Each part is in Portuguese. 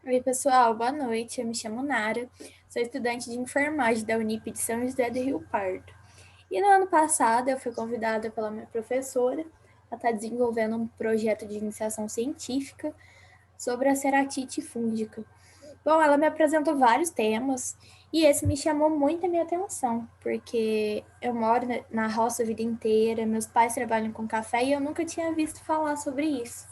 Oi, pessoal, boa noite. Eu me chamo Nara, sou estudante de enfermagem da Unip de São José do Rio Pardo. E no ano passado eu fui convidada pela minha professora a estar desenvolvendo um projeto de iniciação científica sobre a ceratite fúngica. Bom, ela me apresentou vários temas e esse me chamou muito a minha atenção, porque eu moro na roça a vida inteira, meus pais trabalham com café e eu nunca tinha visto falar sobre isso.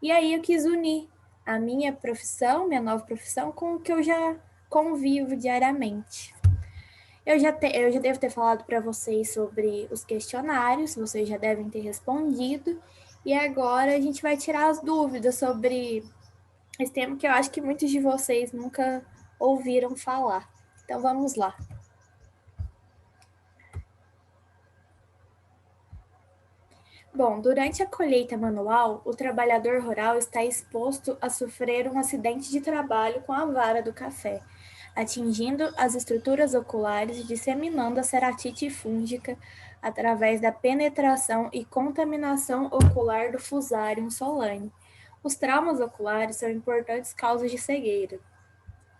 E aí eu quis unir a minha profissão, minha nova profissão, com o que eu já convivo diariamente. Eu já devo ter falado para vocês sobre os questionários, vocês já devem ter respondido. E agora a gente vai tirar as dúvidas sobre esse tema que eu acho que muitos de vocês nunca ouviram falar. Então vamos lá. Bom, durante a colheita manual, o trabalhador rural está exposto a sofrer um acidente de trabalho com a vara do café, atingindo as estruturas oculares e disseminando a ceratite fúngica através da penetração e contaminação ocular do Fusarium solane. Os traumas oculares são importantes causas de cegueira,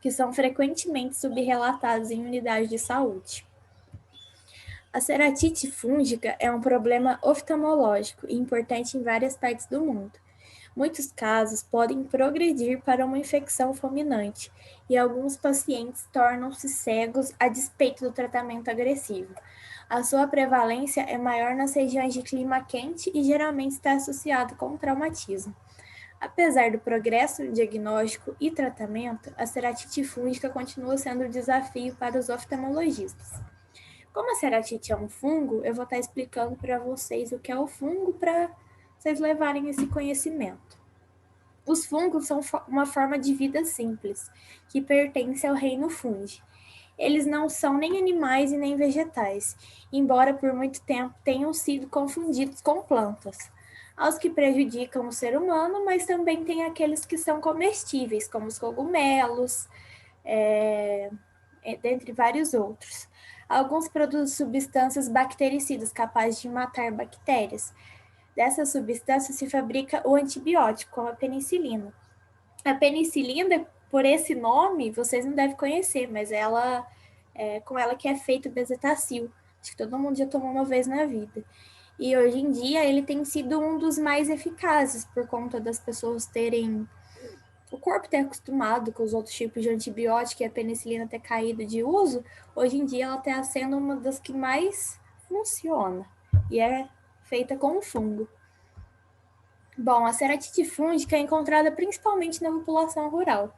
que são frequentemente subrelatados em unidades de saúde. A ceratite fúngica é um problema oftalmológico e importante em várias partes do mundo. Muitos casos podem progredir para uma infecção fulminante e alguns pacientes tornam-se cegos a despeito do tratamento agressivo. A sua prevalência é maior nas regiões de clima quente e geralmente está associado com traumatismo. Apesar do progresso no diagnóstico e tratamento, a ceratite fúngica continua sendo um desafio para os oftalmologistas. Como a ceratite é um fungo, eu vou estar explicando para vocês o que é o fungo para vocês levarem esse conhecimento. Os fungos são uma forma de vida simples, que pertence ao reino fungi. Eles não são nem animais e nem vegetais, embora por muito tempo tenham sido confundidos com plantas. Aos que prejudicam o ser humano, mas também tem aqueles que são comestíveis, como os cogumelos, é, dentre vários outros. Alguns produzem substâncias bactericidas capazes de matar bactérias. Dessa substância se fabrica o antibiótico, como a penicilina. A penicilina, por esse nome, vocês não devem conhecer, mas ela com ela que é feito o bezetacil. Acho que todo mundo já tomou uma vez na vida. E hoje em dia ele tem sido um dos mais eficazes por conta das pessoas terem o corpo ter acostumado com os outros tipos de antibiótico e a penicilina ter caído de uso. Hoje em dia ela está sendo uma das que mais funciona e é feita com fungo. Bom, a ceratite fúngica é encontrada principalmente na população rural,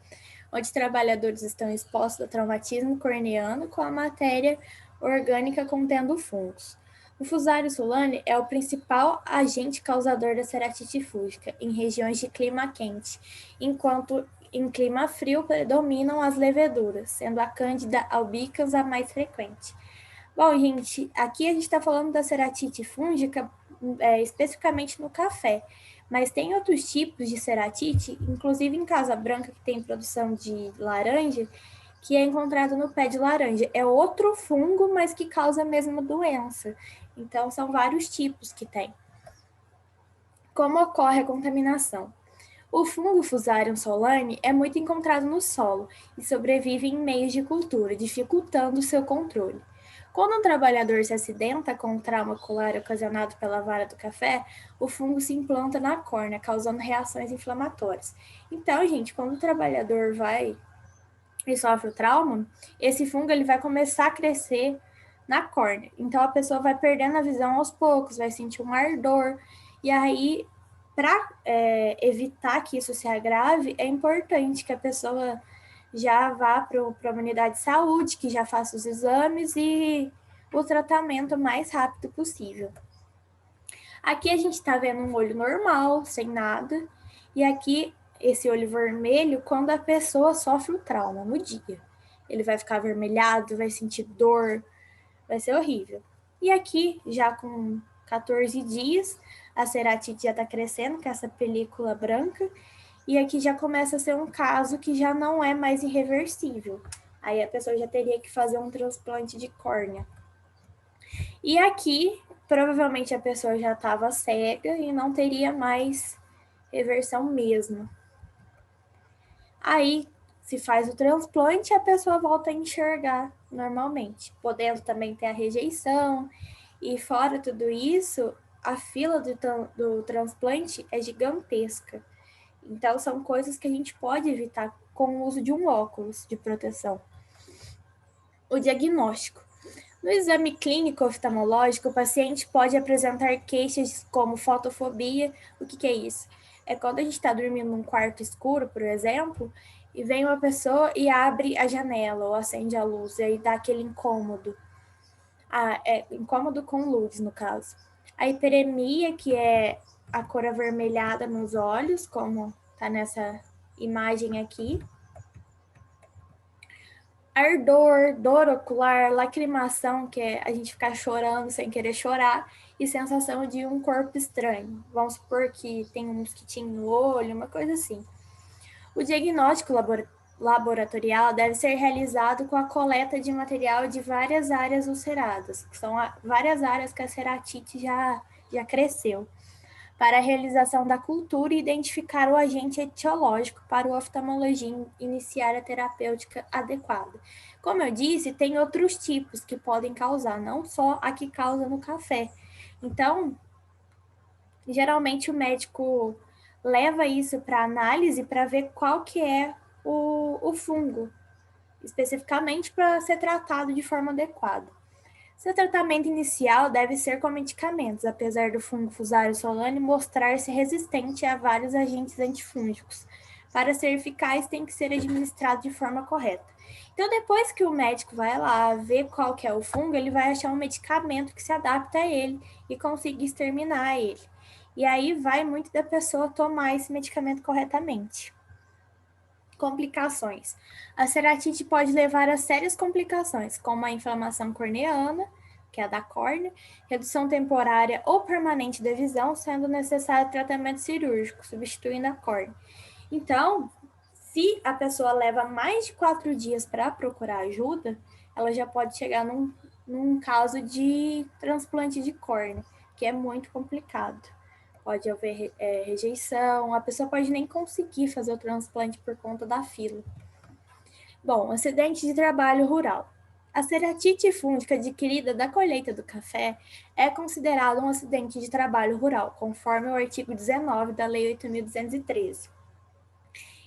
onde trabalhadores estão expostos a traumatismo corneano com a matéria orgânica contendo fungos. O Fusarium solane é o principal agente causador da ceratite fúngica em regiões de clima quente, enquanto em clima frio predominam as leveduras, sendo a Cândida albicans a mais frequente. Bom, gente, aqui a gente está falando da ceratite fúngica especificamente no café, mas tem outros tipos de ceratite, inclusive em Casa Branca, que tem produção de laranja, que é encontrado no pé de laranja. É outro fungo, mas que causa a mesma doença. Então, são vários tipos que tem. Como ocorre a contaminação? O fungo Fusarium solane é muito encontrado no solo e sobrevive em meios de cultura, dificultando seu controle. Quando um trabalhador se acidenta com um trauma ocular ocasionado pela vara do café, o fungo se implanta na córnea, causando reações inflamatórias. Então, gente, quando o trabalhador vai e sofre o trauma, esse fungo ele vai começar a crescer na córnea. Então, a pessoa vai perdendo a visão aos poucos, vai sentir um ardor, e aí para evitar que isso se agrave, é importante que a pessoa já vá para uma unidade de saúde, que já faça os exames e o tratamento o mais rápido possível. Aqui a gente está vendo um olho normal, sem nada, e aqui esse olho vermelho quando a pessoa sofre o trauma no dia. Ele vai ficar avermelhado, vai sentir dor, vai ser horrível. E aqui, já com 14 dias, a ceratite já está crescendo com essa película branca, e aqui já começa a ser um caso que já não é mais irreversível. Aí a pessoa já teria que fazer um transplante de córnea. E aqui, provavelmente a pessoa já estava cega e não teria mais reversão mesmo. Aí se faz o transplante e a pessoa volta a enxergar normalmente, podendo também ter a rejeição. E fora tudo isso, a fila do transplante é gigantesca. Então, são coisas que a gente pode evitar com o uso de um óculos de proteção. O diagnóstico. No exame clínico oftalmológico, o paciente pode apresentar queixas como fotofobia. O que é isso? É quando a gente está dormindo num quarto escuro, por exemplo, e vem uma pessoa e abre a janela ou acende a luz, e aí dá aquele incômodo. É incômodo com luz, no caso. A hiperemia, que é a cor avermelhada nos olhos, como tá nessa imagem aqui. Ardor, dor ocular, lacrimação, que é a gente ficar chorando sem querer chorar, e sensação de um corpo estranho. Vamos supor que tem um mosquitinho no olho, uma coisa assim. O diagnóstico laboratorial deve ser realizado com a coleta de material de várias áreas ulceradas, que são várias áreas que a ceratite já cresceu, para a realização da cultura e identificar o agente etiológico para o oftalmologista iniciar a terapêutica adequada. Como eu disse, tem outros tipos que podem causar, não só a que causa no café. Então, geralmente o médico leva isso para análise para ver qual que é o fungo, especificamente para ser tratado de forma adequada. Seu tratamento inicial deve ser com medicamentos, apesar do fungo Fusarium solane mostrar-se resistente a vários agentes antifúngicos. Para ser eficaz, tem que ser administrado de forma correta. Então, depois que o médico vai lá ver qual que é o fungo, ele vai achar um medicamento que se adapta a ele e consiga exterminar ele. E aí vai muito da pessoa tomar esse medicamento corretamente. Complicações. A ceratite pode levar a sérias complicações, como a inflamação corneana, que é a da córnea, redução temporária ou permanente da visão, sendo necessário tratamento cirúrgico, substituindo a córnea. Então, se a pessoa leva mais de 4 dias para procurar ajuda, ela já pode chegar num caso de transplante de córnea, que é muito complicado. Pode haver rejeição, a pessoa pode nem conseguir fazer o transplante por conta da fila. Bom, acidente de trabalho rural. A ceratite fúngica adquirida da colheita do café é considerada um acidente de trabalho rural, conforme o artigo 19 da Lei 8.213.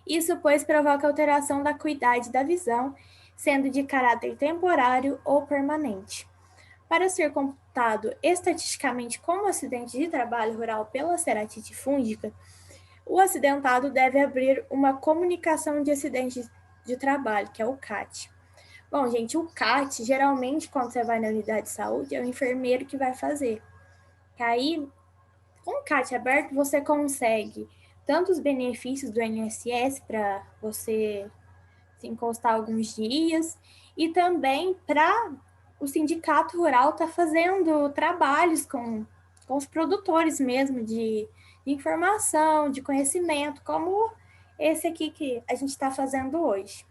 Isso, pois, provoca alteração da acuidade da visão, sendo de caráter temporário ou permanente. Para ser computado estatisticamente como acidente de trabalho rural pela ceratite fúngica, o acidentado deve abrir uma comunicação de acidente de trabalho, que é o CAT. Bom, gente, o CAT, geralmente, quando você vai na unidade de saúde, é o enfermeiro que vai fazer. Aí, com o CAT aberto, você consegue tanto os benefícios do INSS para você se encostar alguns dias, e também para o sindicato rural estar fazendo trabalhos com os produtores mesmo de informação, de conhecimento, como esse aqui que a gente está fazendo hoje.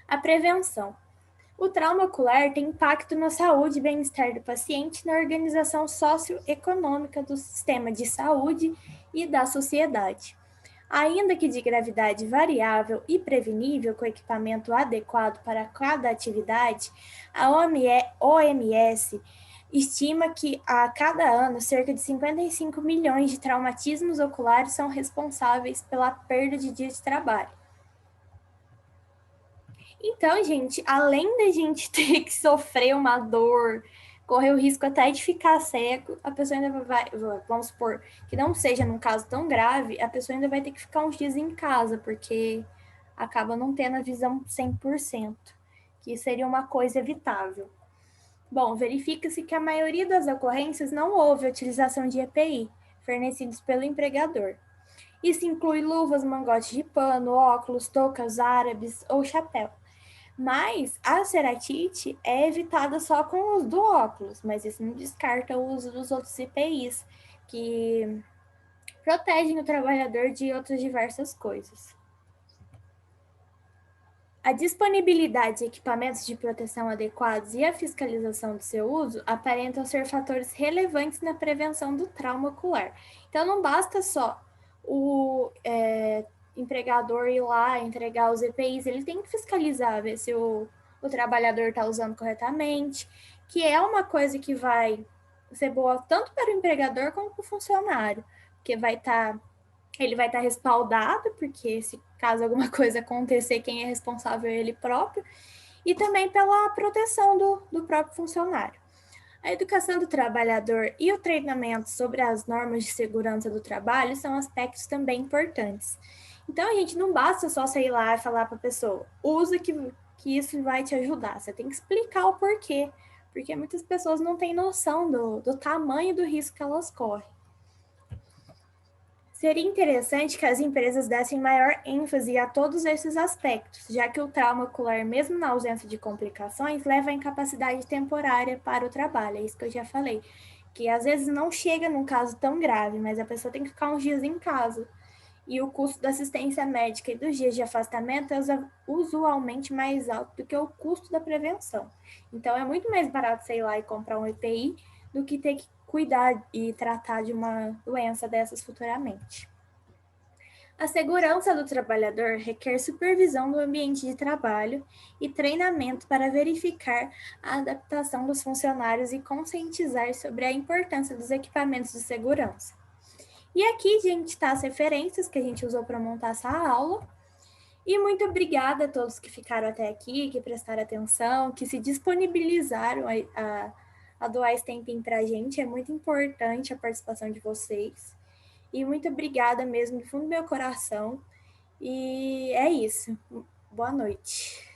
A prevenção. O trauma ocular tem impacto na saúde e bem-estar do paciente, na organização socioeconômica do sistema de saúde e da sociedade. Ainda que de gravidade variável e prevenível com equipamento adequado para cada atividade, a OMS estima que a cada ano cerca de 55 milhões de traumatismos oculares são responsáveis pela perda de dias de trabalho. Então, gente, além da gente ter que sofrer uma dor, correr o risco até de ficar cego, a pessoa ainda vai, vamos supor, que não seja num caso tão grave, a pessoa ainda vai ter que ficar uns dias em casa, porque acaba não tendo a visão 100%, que seria uma coisa evitável. Bom, verifica-se que a maioria das ocorrências não houve utilização de EPI, fornecidos pelo empregador. Isso inclui luvas, mangotes de pano, óculos, toucas árabes ou chapéu. Mas a ceratite é evitada só com o uso do óculos, mas isso não descarta o uso dos outros EPIs, que protegem o trabalhador de outras diversas coisas. A disponibilidade de equipamentos de proteção adequados e a fiscalização do seu uso aparentam ser fatores relevantes na prevenção do trauma ocular. Então, não basta só empregador ir lá entregar os EPIs, ele tem que fiscalizar, ver se o trabalhador está usando corretamente, que é uma coisa que vai ser boa tanto para o empregador como para o funcionário, porque ele vai estar respaldado, porque se caso alguma coisa acontecer, quem é responsável é ele próprio, e também pela proteção do próprio funcionário. A educação do trabalhador e o treinamento sobre as normas de segurança do trabalho são aspectos também importantes. Então, a gente não basta só sair lá e falar para a pessoa, usa que isso vai te ajudar. Você tem que explicar o porquê, porque muitas pessoas não têm noção do tamanho do risco que elas correm. Seria interessante que as empresas dessem maior ênfase a todos esses aspectos, já que o trauma ocular, mesmo na ausência de complicações, leva à incapacidade temporária para o trabalho. É isso que eu já falei, que às vezes não chega num caso tão grave, mas a pessoa tem que ficar uns dias em casa. E o custo da assistência médica e dos dias de afastamento é usualmente mais alto do que o custo da prevenção. Então, é muito mais barato, sei lá, e comprar um EPI do que ter que cuidar e tratar de uma doença dessas futuramente. A segurança do trabalhador requer supervisão do ambiente de trabalho e treinamento para verificar a adaptação dos funcionários e conscientizar sobre a importância dos equipamentos de segurança. E aqui, gente, está as referências que a gente usou para montar essa aula. E muito obrigada a todos que ficaram até aqui, que prestaram atenção, que se disponibilizaram a doar esse tempinho para a gente. É muito importante a participação de vocês. E muito obrigada mesmo, do fundo do meu coração. E é isso. Boa noite.